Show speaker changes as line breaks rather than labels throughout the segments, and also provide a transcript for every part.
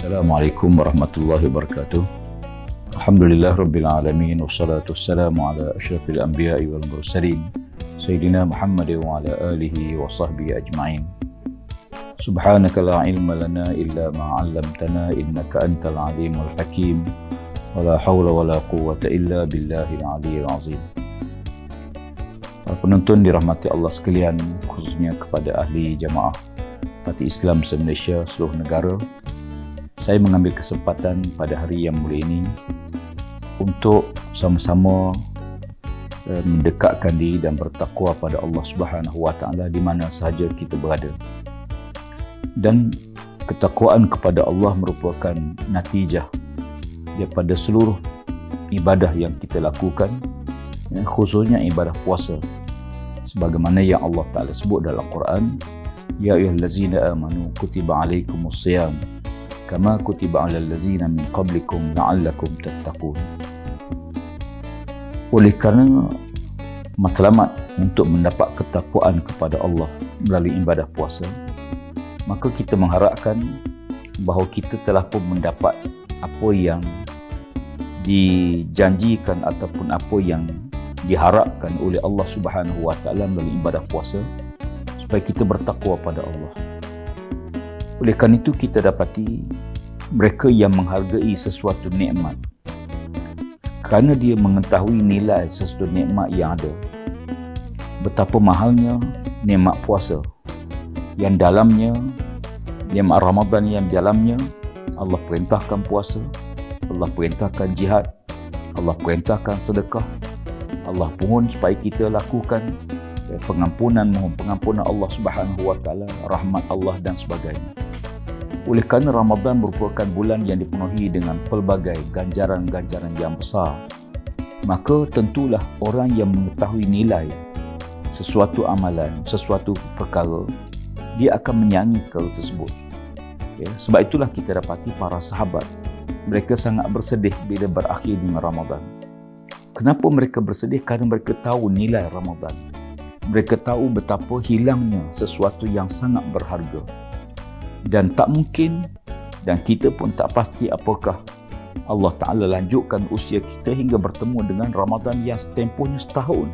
Assalamualaikum warahmatullahi wabarakatuh. Alhamdulillah rabbil alamin wassalatu wassalamu ala asyrafil anbiya'i wal mursalin sayyidina Muhammad wa ala alihi wa sahbihi ajma'in. Subhanaka la ilma lana illa ma 'allamtana innaka antal alimul hakim. Wala haula wala quwwata illa billahil aliyyil azim. Para penonton dirahmati Allah sekalian, khususnya kepada ahli jamaah Parti Islam se-Malaysia seluruh negara, saya mengambil kesempatan pada hari yang mulia ini untuk sama-sama mendekatkan diri dan bertakwa pada Allah Subhanahu Wa Taala di mana sahaja kita berada. Dan ketakwaan kepada Allah merupakan natijah daripada seluruh ibadah yang kita lakukan, khususnya ibadah puasa. Sebagaimana yang Allah Ta'ala sebut dalam Quran, Ya ayyuhallazina amanu kutiba alaikumus siyam kama kutiba alal ladzina min qablikum la'allakum tattaqun. Oleh kerana matlamat untuk mendapat ketakwaan kepada Allah melalui ibadah puasa, maka kita mengharapkan bahawa kita telah pun mendapat apa yang dijanjikan ataupun apa yang diharapkan oleh Allah Subhanahu Wa Taala melalui ibadah puasa, supaya kita bertakwa pada Allah. Oleh kerana itu kita dapati mereka yang menghargai sesuatu nikmat kerana dia mengetahui nilai sesuatu nikmat yang ada. Betapa mahalnya nikmat puasa yang dalamnya, nikmat Ramadan yang dalamnya Allah perintahkan puasa, Allah perintahkan jihad, Allah perintahkan sedekah, Allah mohon supaya kita lakukan pengampunan, mohon pengampunan Allah Subhanahu Wa Taala, rahmat Allah dan sebagainya. Oleh kerana Ramadan merupakan bulan yang dipenuhi dengan pelbagai ganjaran-ganjaran yang besar, maka tentulah orang yang mengetahui nilai sesuatu amalan, sesuatu perkara, dia akan menyayangi perkara tersebut. Sebab itulah kita dapati para sahabat, mereka sangat bersedih bila berakhir dengan Ramadan. Kenapa mereka bersedih? Kerana mereka tahu nilai Ramadan. Mereka tahu betapa hilangnya sesuatu yang sangat berharga. Dan tak mungkin, dan kita pun tak pasti apakah Allah Ta'ala lanjutkan usia kita hingga bertemu dengan Ramadan yang tempohnya setahun.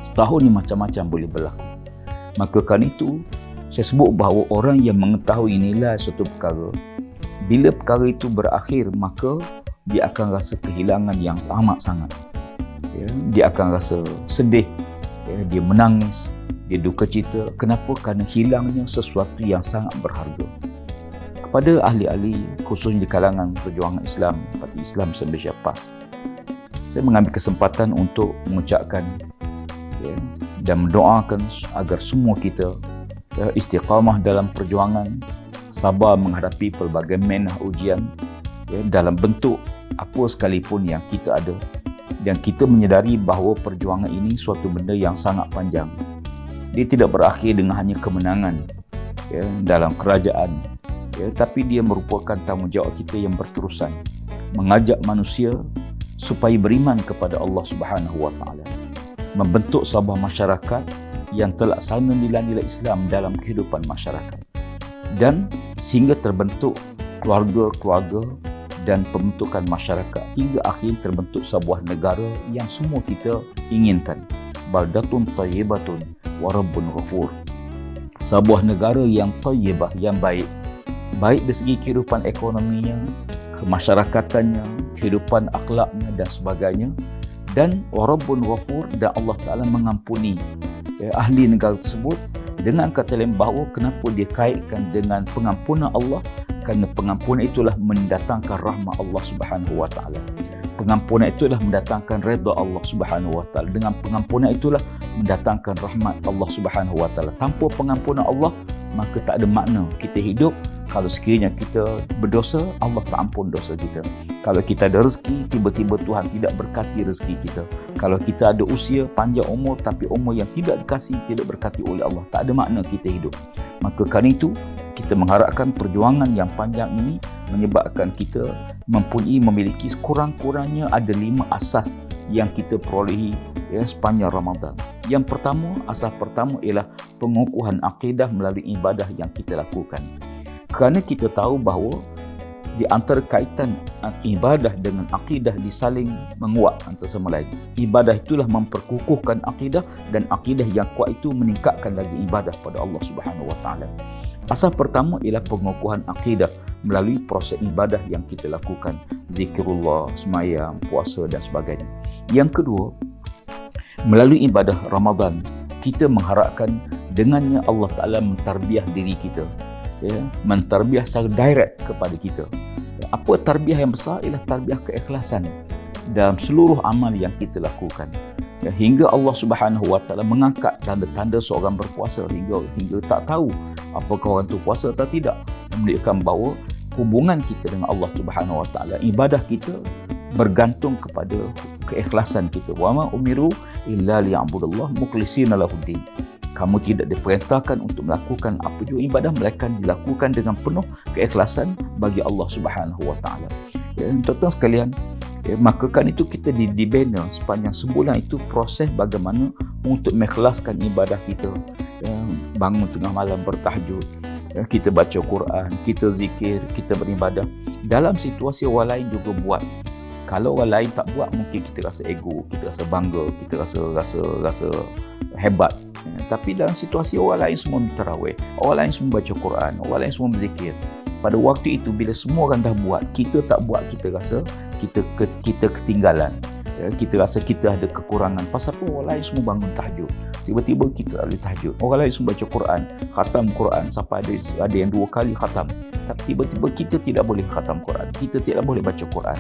Setahun ni macam-macam boleh berlaku. Maka kerana itu, saya sebut bahawa orang yang mengetahui nilai suatu perkara, bila perkara itu berakhir, maka dia akan rasa kehilangan yang amat sangat. Dia akan rasa sedih, dia menangis, dia duka cita. Kenapa? Kerana hilangnya sesuatu yang sangat berharga. Kepada ahli-ahli, khususnya di kalangan perjuangan Islam, Parti Islam se-Malaysia PAS, saya mengambil kesempatan untuk mengucapkan dan mendoakan agar semua kita istiqamah dalam perjuangan, sabar menghadapi pelbagai menah ujian dalam bentuk apa sekalipun yang kita ada, dan kita menyedari bahawa perjuangan ini suatu benda yang sangat panjang. Dia tidak berakhir dengan hanya kemenangan dalam kerajaan, tapi dia merupakan tanggungjawab kita yang berterusan mengajak manusia supaya beriman kepada Allah Subhanahu Wa Taala, membentuk sebuah masyarakat yang terlaksana nilai-nilai Islam dalam kehidupan masyarakat, dan sehingga terbentuk keluarga-keluarga dan pembentukan masyarakat hingga akhir terbentuk sebuah negara yang semua kita inginkan. Baldatun tayyibatun wa rabbun ghafur. Sebuah negara yang tayyibah, yang baik. Baik dari segi kehidupan ekonominya, kemasyarakatannya, kehidupan akhlaknya dan sebagainya. Dan wa rabbun ghafur, dan Allah Ta'ala mengampuni ahli negara tersebut. Dengan kata lain bahawa kenapa dia kaitkan dengan pengampunan Allah? Kerana pengampunan itulah mendatangkan rahmat Allah Subhanahu Wa Taala. Pengampunan itulah mendatangkan redha Allah Subhanahu Wa Taala. Dengan pengampunan itulah mendatangkan rahmat Allah Subhanahu Wa Taala. Tanpa pengampunan Allah, maka tak ada makna kita hidup. Kalau sekiranya kita berdosa, Allah tak ampun dosa kita. Kalau kita ada rezeki, tiba-tiba Tuhan tidak berkati rezeki kita. Kalau kita ada usia, panjang umur, tapi umur yang tidak dikasih, tidak berkati oleh Allah, tak ada makna kita hidup. Maka kerana itu, kita mengharapkan perjuangan yang panjang ini menyebabkan kita memiliki sekurang-kurangnya ada 5 asas yang kita perolehi sepanjang Ramadan. Yang pertama, asas pertama ialah pengukuhan akidah melalui ibadah yang kita lakukan. Kerana kita tahu bahawa di antara kaitan ibadah dengan akidah disaling menguat antara sama lain. Ibadah itulah memperkukuhkan akidah, dan akidah yang kuat itu meningkatkan lagi ibadah pada Allah Subhanahu Wa Taala. Asas pertama ialah pengukuhan akidah melalui proses ibadah yang kita lakukan, zikrullah, sembahyang, puasa dan sebagainya. Yang kedua, melalui ibadah Ramadan, kita mengharapkan dengannya Allah Ta'ala mentarbiah diri kita, mentarbiah secara direct kepada kita. Apa tarbiah yang besar? Ialah tarbiah keikhlasan dalam seluruh amal yang kita lakukan. Hingga Allah Subhanahu Wa Taala mengangkat tanda-tanda seorang berpuasa hingga tak tahu apakah orang itu puasa atau tidak. Menunjukkan bahawa hubungan kita dengan Allah Subhanahu Wa Taala, ibadah kita bergantung kepada keikhlasan kita. Wa ma umiru illa liya'budullah mukhlishina lahuddin. Kamu tidak diperintahkan untuk melakukan apa jua ibadah, melainkan dilakukan dengan penuh keikhlasan bagi Allah Subhanahu Wa Taala. Tuan-tuan sekalian, maka kan itu kita dibina sepanjang sebulan itu proses bagaimana untuk mengikhlaskan ibadah kita. Bangun tengah malam bertahajud, kita baca Quran, kita zikir, kita beribadah. Dalam situasi orang lain juga buat. Kalau orang lain tak buat, mungkin kita rasa ego, kita rasa bangga, kita rasa hebat. Tapi dalam situasi orang lain semua tarawih, orang lain semua baca Quran, orang lain semua berzikir. Pada waktu itu bila semua orang dah buat, kita tak buat, kita rasa kita ketinggalan. Kita rasa kita ada kekurangan. Pasal apa orang lain semua bangun tahajud, tiba-tiba kita tak boleh tahajud. Orang lain semua baca Quran, khatam Quran sampai ada yang 2 kali khatam. Tapi tiba-tiba kita tidak boleh khatam Quran, kita tidak boleh baca Quran.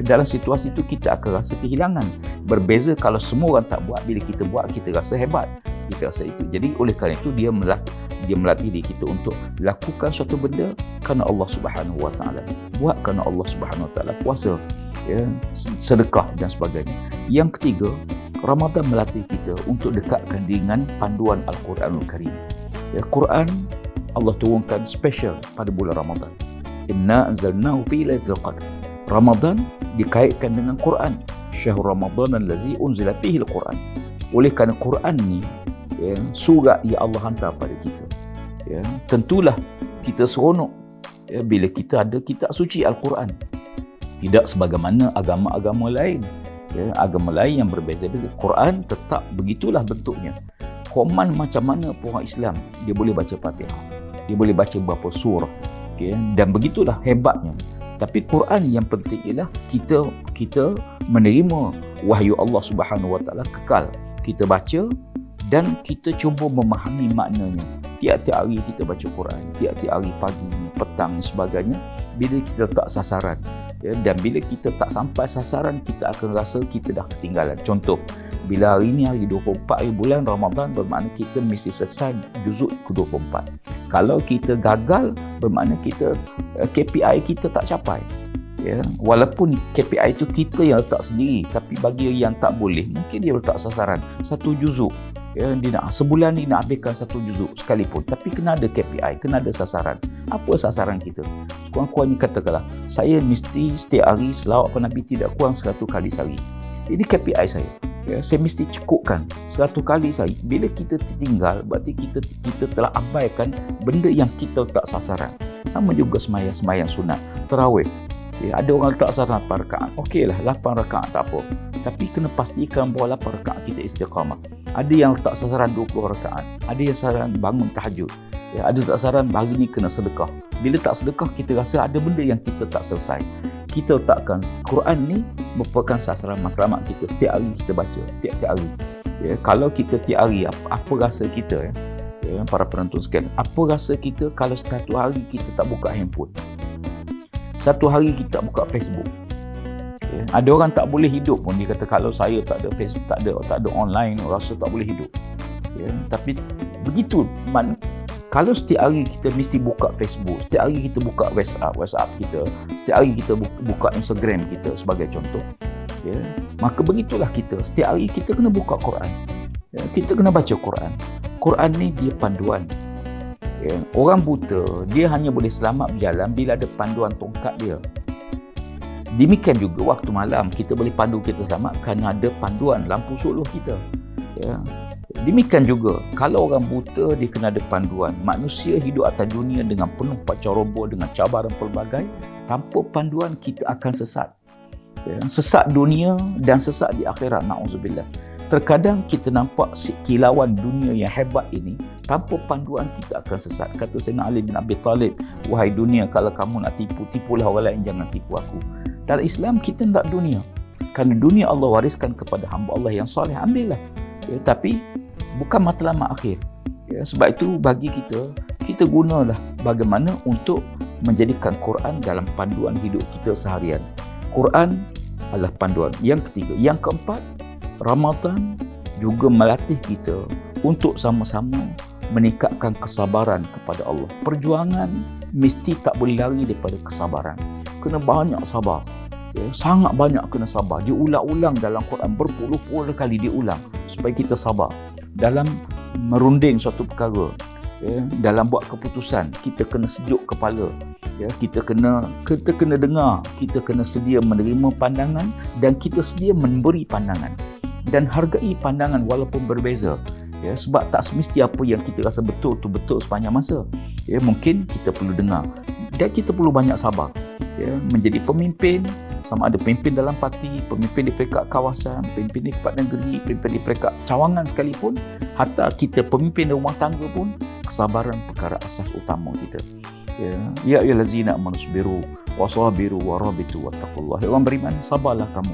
Dalam situasi itu kita akan rasa kehilangan. Berbeza kalau semua orang tak buat, bila kita buat kita rasa hebat, kita rasa itu. Jadi oleh kerana itu dia melatih diri kita untuk lakukan suatu benda kerana Allah Subhanahu Wa Taala, buat kerana Allah Subhanahu Wa Taala, puasa, sedekah dan sebagainya. Yang ketiga, Ramadan melatih kita untuk dekatkan dengan panduan Al-Quranul Karim. Quran Allah turunkan special pada bulan Ramadan. Inna anzalnahu fi lailatul qadr. Ramadan dikaitkan dengan Quran. Syahrul Ramadan allazi unzila fihi al-Quran. Oleh kerana Quran ni surat yang Allah hantar pada kita. Tentulah kita seronok bila kita ada kitab suci Al-Quran. Tidak sebagaimana agama-agama lain. Agama lain yang berbeza-beza. Quran tetap begitulah bentuknya. Koman macam mana orang Islam, dia boleh baca Fatihah, dia boleh baca beberapa surah, dan begitulah hebatnya. Tapi Quran yang penting ialah kita menerima wahyu Allah Subhanahu Wa Taala kekal. Kita baca dan kita cuba memahami maknanya. Tiap-tiap hari kita baca Quran, tiap-tiap hari pagi, petang dan sebagainya. Bila kita tak sasaran, dan bila kita tak sampai sasaran, kita akan rasa kita dah ketinggalan. Contoh, bila hari ini hari 24 hari bulan Ramadan, bermakna kita mesti selesai juzuk ke-24. Kalau kita gagal, bermakna kita KPI kita tak capai. Walaupun KPI itu kita yang letak sendiri, tapi bagi yang tak boleh, mungkin dia letak sasaran 1 juzuk. Dia nak sebulan ni nak habiskan 1 juzuk sekalipun, tapi kena ada KPI, kena ada sasaran. Apa sasaran kita? Kurang-kurangnya katakanlah, saya mesti setiap hari selawat pada Nabi tidak kurang 100 kali sehari. Ini KPI saya. Saya mesti cukupkan 100 kali sehari. Bila kita tertinggal, berarti kita telah abaikan benda yang kita letak sasaran. Sama juga sembahyang sunat, tarawih. Ada orang letak sasaran 8 rakaat. Okeylah, 8 rakaat tak apa. Tapi kena pastikan bahawa 8 rakaat kita istiqamah. Ada yang letak sasaran 20 rakaat. Ada yang sasaran bangun tahajud. Ada tak sasaran hari ni kena sedekah. Bila tak sedekah, kita rasa ada benda yang kita tak selesai. Kita letakkan Quran ni merupakan sasaran matlamat kita. Setiap hari kita baca, tiap-tiap hari. Kalau kita tiap hari, apa rasa kita, para penonton sekalian, apa rasa kita kalau satu hari kita tak buka handphone, satu hari kita tak buka Facebook? Ada orang tak boleh hidup pun, dia kata kalau saya tak ada Facebook, tak ada online, rasa tak boleh hidup. Tapi begitu, kalau setiap hari kita mesti buka Facebook, setiap hari kita buka WhatsApp kita, setiap hari kita buka Instagram kita sebagai contoh, maka begitulah kita. Setiap hari kita kena buka Quran, kita kena baca Quran. Quran ni dia panduan. Orang buta dia hanya boleh selamat berjalan bila ada panduan tongkat dia. Demikian juga waktu malam kita boleh pandu kita selamat kerana ada panduan lampu suluh kita. Demikian juga kalau orang buta dia kena ada panduan. Manusia hidup atas dunia dengan penuh pancaroba, dengan cabaran pelbagai, Tanpa panduan kita akan sesat. Sesat dunia dan sesat di akhirat, na'udzubillah. Terkadang kita nampak kilauan dunia yang hebat ini, tanpa panduan kita akan sesat. Kata Sayyidina Ali bin Abi Talib, wahai dunia, kalau kamu nak tipu, tipulah orang lain, jangan tipu aku. Dalam Islam kita tak dunia. Kerana dunia Allah wariskan kepada hamba Allah yang soleh, ambillah. Tapi bukan matlamat akhir. Sebab itu bagi kita gunalah bagaimana untuk menjadikan Quran dalam panduan hidup kita seharian. Quran adalah panduan. Yang ketiga. Yang keempat, Ramadan juga melatih kita untuk sama-sama meningkatkan kesabaran kepada Allah. Perjuangan mesti tak boleh lari daripada kesabaran. Kena banyak sabar. Sangat banyak kena sabar. Diulang-ulang dalam Quran, berpuluh-puluh kali diulang supaya kita sabar. Dalam merunding suatu perkara, dalam buat keputusan, kita kena sejuk kepala. Kita kena dengar, kita kena sedia menerima pandangan dan kita sedia memberi pandangan. Dan hargai pandangan walaupun berbeza. Sebab tak semesti apa yang kita rasa betul tu betul sepanjang masa. Mungkin kita perlu dengar dan kita perlu banyak sabar. Menjadi pemimpin, sama ada pemimpin dalam parti, pemimpin di peringkat kawasan, pemimpin di peringkat negeri, pemimpin di peringkat cawangan sekalipun, hatta kita pemimpin rumah tangga pun, kesabaran perkara asas utama kita. Ya ayyuhallazina amanu sabiru wasabiru warabitu wattaqullah. Orang beriman, sabarlah kamu.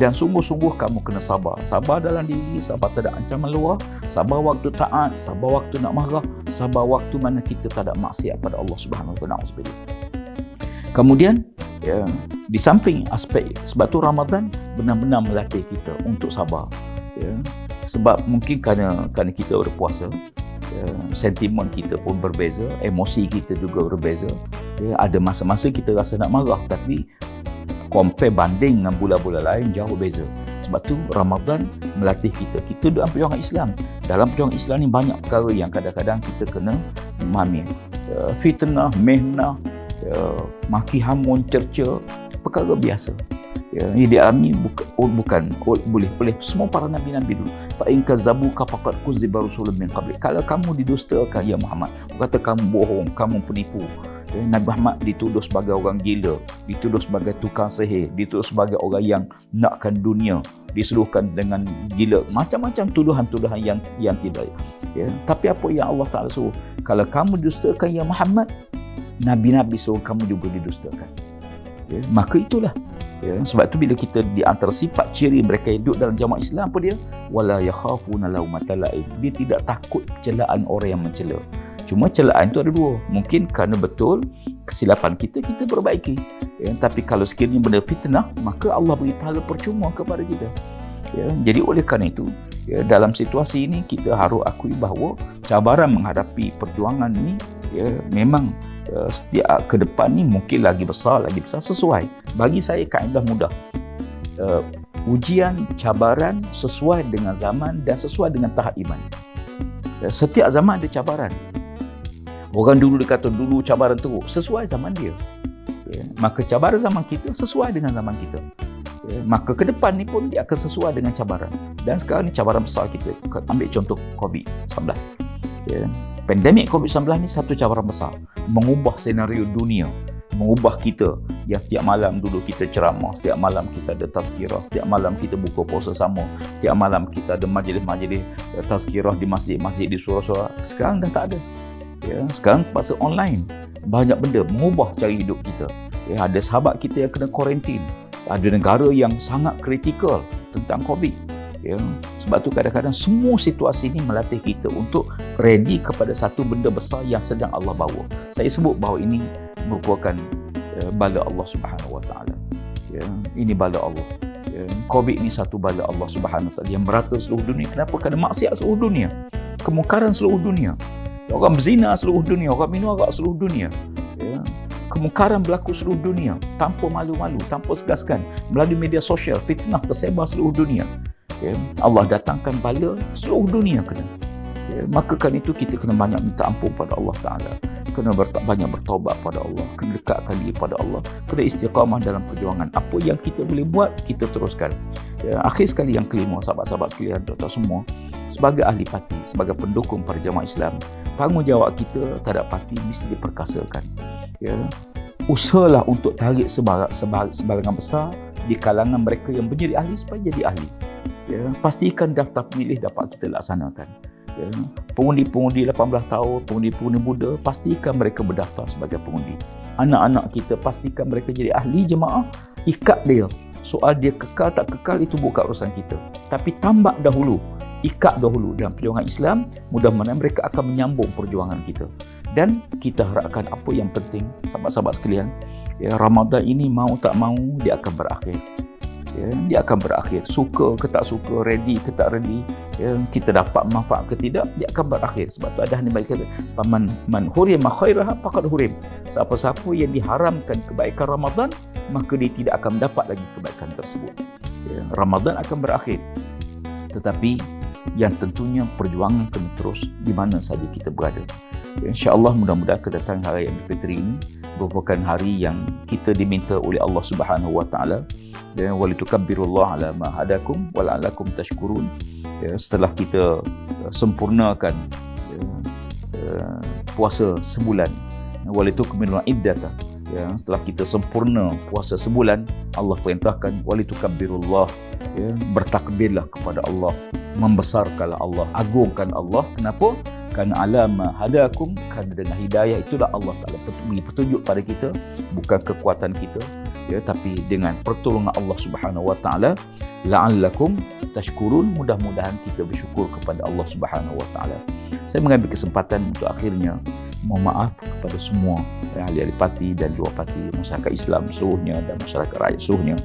Dan sungguh-sungguh kamu kena sabar. Sabar dalam diri, sabar tak ada ancaman luar, sabar waktu taat, sabar waktu nak marah, sabar waktu mana kita tak ada maksiat pada Allah Subhanahu Wa Taala. Kemudian di samping aspek, sebab tu Ramadan benar-benar melatih kita untuk sabar. Sebab mungkin kerana kita berpuasa, sentimen kita pun berbeza, emosi kita juga berbeza. Ada masa-masa kita rasa nak marah, tapi compare banding dengan bulan-bulan lain jauh beza. Sebab tu Ramadan melatih kita dalam perjuangan Islam. Dalam perjuangan Islam ni banyak perkara yang kadang-kadang kita kena memahami. Fitnah, mihnah, maki hamun, cerca, perkara biasa. Ini dialami bukan boleh semua para nabi-nabi dulu. Fa in kazzabuka faqad kuziba rusulun min qabli. Kalau kamu didustakan ya Muhammad, kata kamu bohong, kamu penipu. Nabi Muhammad dituduh sebagai orang gila, dituduh sebagai tukang sihir, dituduh sebagai orang yang nakkan dunia, disuruhkan dengan gila, macam-macam tuduhan-tuduhan yang tidak. Tapi apa yang Allah Ta'ala suruh? Kalau kamu didustakan ya Muhammad, Nabi-Nabi suruh kamu juga didustakan. Maka itulah. Sebab tu bila kita di antara sifat ciri mereka hidup dalam jamaah Islam, apa dia? Wala yakhafuna laumata laim. Dia tidak takut celaan orang yang mencela. Cuma celaan itu ada dua. Mungkin kerana betul kesilapan kita perbaiki. Tapi kalau sekiranya benda fitnah, maka Allah beri pahala percuma kepada kita. Jadi oleh kerana itu, dalam situasi ini kita harus akui bahawa cabaran menghadapi perjuangan ini memang setiap ke depan ni mungkin lagi besar sesuai. Bagi saya kaedah mudah. Ujian, cabaran sesuai dengan zaman dan sesuai dengan tahap iman. Setiap zaman ada cabaran. Orang dulu dia kata dulu cabaran teruk, sesuai zaman dia. Maka cabaran zaman kita sesuai dengan zaman kita. Maka ke depan ni pun dia akan sesuai dengan cabaran. Dan sekarang ni cabaran besar kita. Ambil contoh COVID-19. Pandemik COVID-19 ni satu cabaran besar. Mengubah senario dunia. Mengubah kita yang setiap malam dulu kita ceramah, setiap malam kita ada tazkirah, setiap malam kita buka puasa sama, setiap malam kita ada majlis-majlis tazkirah di masjid-masjid, di surau-surau. Sekarang dah tak ada. Sekarang pasal online, banyak benda mengubah cara hidup kita. Ada sahabat kita yang kena kuarantin, ada negara yang sangat kritikal tentang COVID. Sebab tu kadang-kadang semua situasi ini melatih kita untuk ready kepada satu benda besar yang sedang Allah bawa. Saya sebut bahawa ini merupakan bala Allah Subhanahu Wa Taala. Ini bala Allah. COVID ni satu bala Allah Subhanahu Wa Taala yang merata seluruh dunia. Kenapa? Kerana maksiat seluruh dunia, kemungkaran seluruh dunia. Orang berzina seluruh dunia, orang minum arak seluruh dunia. Kemungkaran berlaku seluruh dunia tanpa malu-malu, tanpa segan-segan. Melalui media sosial, fitnah tersebar seluruh dunia. Allah datangkan bala seluruh dunia kena. Maka kan itu kita kena banyak minta ampun pada Allah Ta'ala. Kena banyak bertaubat pada Allah, kena dekatkan diri pada Allah, kena istiqamah dalam perjuangan. Apa yang kita boleh buat, kita teruskan. Akhir sekali yang kelima, sahabat-sahabat sekalian, doktor semua, sebagai ahli parti, sebagai pendukung pada jamaah Islam, tanggungjawab kita terhadap parti mesti diperkasakan. usahalah untuk tarik sebarangan besar di kalangan mereka yang menjadi ahli supaya jadi ahli. Ya, pastikan daftar pemilih dapat kita laksanakan. Ya, pengundi-pengundi 18 tahun, pengundi-pengundi muda, pastikan mereka berdaftar sebagai pengundi. Anak-anak kita pastikan mereka jadi ahli jemaah, ikat dia. Soal dia kekal tak kekal itu bukan urusan kita. Tapi tambak dahulu, ikat dahulu dalam perjuangan Islam, mudah-mudahan mereka akan menyambung perjuangan kita. Dan kita harapkan apa yang penting, sahabat-sahabat sekalian, ya, Ramadan ini mau tak mau dia akan berakhir. Ya, dia akan berakhir. Suka ke tak suka, ready ke tak ready, ya, kita dapat manfaat ke tidak, dia akan berakhir. Sebab tu ada hadis baik kata, man hurima khairaha faqad hurim. Siapa-siapa yang diharamkan kebaikan Ramadan, maka dia tidak akan mendapat lagi kebaikan tersebut. Ya, Ramadan akan berakhir. Tetapi yang tentunya perjuangan kena terus di mana saja kita berada. Ya, InsyaAllah mudah-mudahan kedatangan hari Aidilfitri ini merupakan hari yang kita diminta oleh Allah Subhanahu Wa Taala. Ya, walitukabbirullaha ala ma hadakum wa la'allakum tashkurun. Ya, setelah kita sempurnakan puasa sebulan, walitukmilul iddata. Ya, setelah kita sempurna puasa sebulan, Allah perintahkan walitukabbirullaha, ya, bertakbirlah kepada Allah, membesarkanlah Allah, agungkan Allah. Kenapa? Kerana alama hadakum, kerana dengan hidayah itulah Allah Ta'ala beri petunjuk pada kita, bukan kekuatan kita, ya, tapi dengan pertolongan Allah Subhanahu Wa Ta'ala. La'allakum tashkurun, mudah-mudahan kita bersyukur kepada Allah Subhanahu Wa Ta'ala. Saya mengambil kesempatan untuk akhirnya mohon maaf kepada semua ahli-ahli parti dan juga parti masyarakat Islam seluruhnya dan masyarakat rakyat seluruhnya.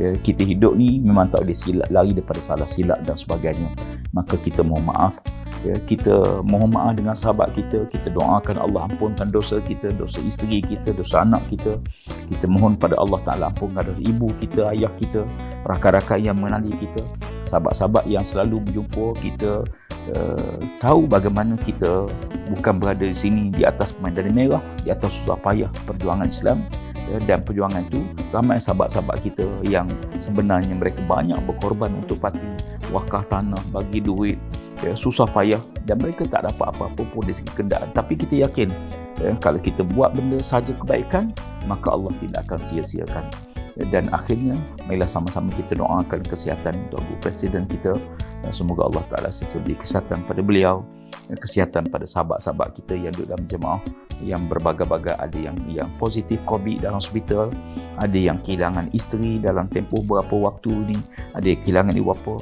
Ya, kita hidup ni memang tak boleh lari daripada salah silap dan sebagainya. Maka kita mohon maaf. Ya, kita mohon maaf dengan sahabat kita, kita doakan Allah ampunkan dosa kita, dosa isteri kita, dosa anak kita. Kita mohon pada Allah Ta'ala ampunkan dosa ibu kita, ayah kita, rakan-rakan yang mengenali kita, sahabat-sahabat yang selalu berjumpa kita, tahu bagaimana kita bukan berada di sini di atas medan merah, di atas susah payah perjuangan Islam. Dan perjuangan itu ramai sahabat-sahabat kita yang sebenarnya mereka banyak berkorban untuk parti, wakaf tanah, bagi duit, ya, susah payah, dan mereka tak dapat apa-apa pun dari segi kenderaan. Tapi kita yakin, ya, kalau kita buat benda saja kebaikan, maka Allah tidak akan sia-siakan. Dan akhirnya, marilah sama-sama kita doakan kesihatan untuk Ibu Presiden kita. Semoga Allah Ta'ala beri kesihatan pada beliau, kesihatan pada sahabat-sahabat kita yang duduk dalam jemaah, yang berbagai-bagai. Ada yang positif COVID dalam hospital, ada yang kehilangan isteri dalam tempoh beberapa waktu ni, ada yang kehilangan ibu bapa.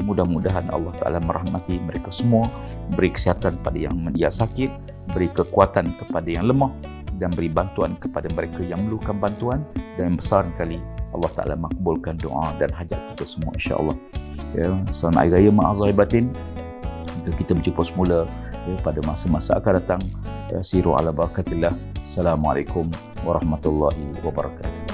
Mudah-mudahan Allah Ta'ala merahmati mereka semua, beri kesihatan pada yang sakit, beri kekuatan kepada yang lemah, dan beri bantuan kepada mereka yang memerlukan bantuan. Dan besar sekali Allah Ta'ala makbulkan doa dan hajat kita semua, insyaAllah. Ya, selamat Hari Raya Ma'azahir Batin. Kita berjumpa semula, ya, pada masa-masa akan datang. Siru ala barakatillah. Assalamualaikum warahmatullahi wabarakatuh.